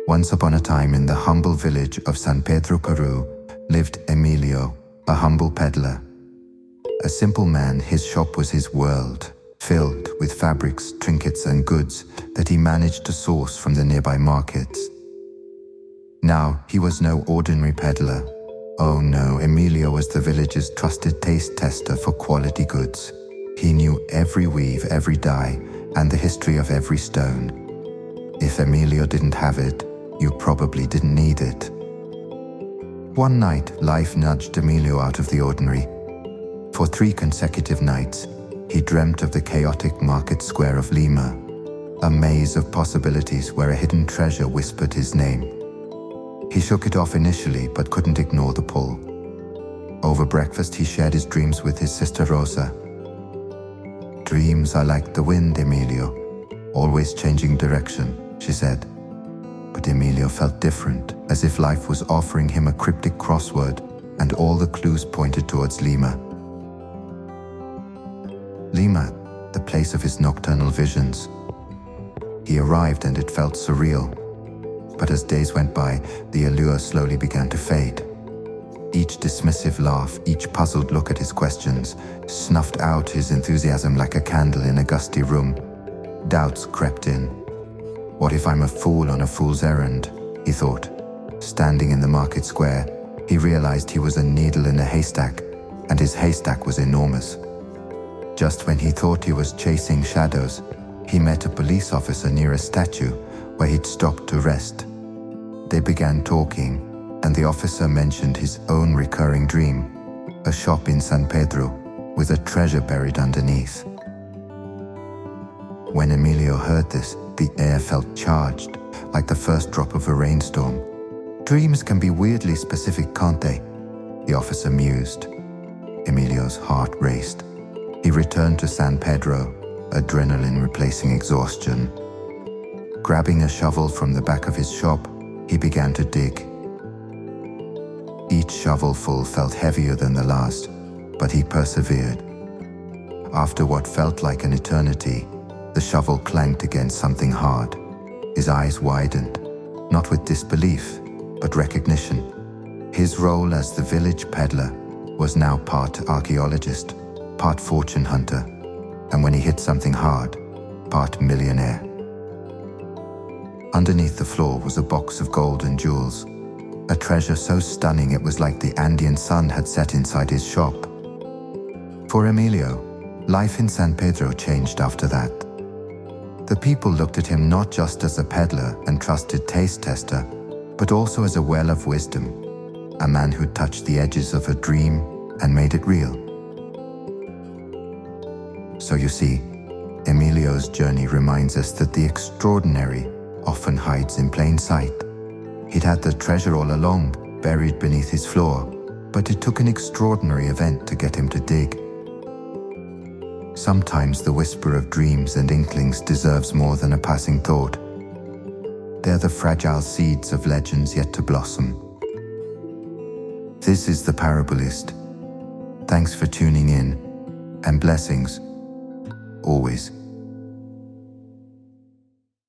Once upon a time, in the humble village of San Pedro, Peru, lived Emilio, a humble peddler. A simple man, his shop was his world, filled with fabrics, trinkets and goods that he managed to source from the nearby markets. Now, he was no ordinary peddler. Oh no, Emilio was the village's trusted taste tester for quality goods. He knew every weave, every dye, and the history of every stone. If Emilio didn't have it, you probably didn't need it. One night, life nudged Emilio out of the ordinary. For 3 consecutive nights, he dreamt of the chaotic market square of Lima, a maze of possibilities where a hidden treasure whispered his name. He shook it off initially, but couldn't ignore the pull. Over breakfast, he shared his dreams with his sister Rosa. "Dreams are like the wind, Emilio, always changing direction," she said. But Emilio felt different, as if life was offering him a cryptic crossword, and all the clues pointed towards Lima. Lima, the place of his nocturnal visions. He arrived and it felt surreal. But as days went by, the allure slowly began to fade. Each dismissive laugh, each puzzled look at his questions, snuffed out his enthusiasm like a candle in a gusty room. Doubts crept in. What if I'm a fool on a fool's errand? He thought. Standing in the market square, he realized he was a needle in a haystack, and his haystack was enormous. Just when he thought he was chasing shadows, he met a police officer near a statue where he'd stopped to rest. They began talking, and the officer mentioned his own recurring dream, a shop in San Pedro with a treasure buried underneath. When Emilio heard this, the air felt charged, like the first drop of a rainstorm. "Dreams can be weirdly specific, can't they?" the officer mused. Emilio's heart raced. He returned to San Pedro, adrenaline replacing exhaustion. Grabbing a shovel from the back of his shop, he began to dig. Each shovelful felt heavier than the last, but he persevered. After what felt like an eternity, the shovel clanked against something hard. His eyes widened, not with disbelief, but recognition. His role as the village peddler was now part archaeologist, part fortune hunter, and when he hit something hard, part millionaire. Underneath the floor was a box of gold and jewels, a treasure so stunning it was like the Andean sun had set inside his shop. For Emilio, life in San Pedro changed after that. The people looked at him not just as a peddler and trusted taste tester, but also as a well of wisdom, a man who touched the edges of a dream and made it real. So you see, Emilio's journey reminds us that the extraordinary often hides in plain sight. He'd had the treasure all along, buried beneath his floor, but it took an extraordinary event to get him to dig. Sometimes the whisper of dreams and inklings deserves more than a passing thought. They're the fragile seeds of legends yet to blossom. This is the Parabolist. Thanks for tuning in, and blessings, always.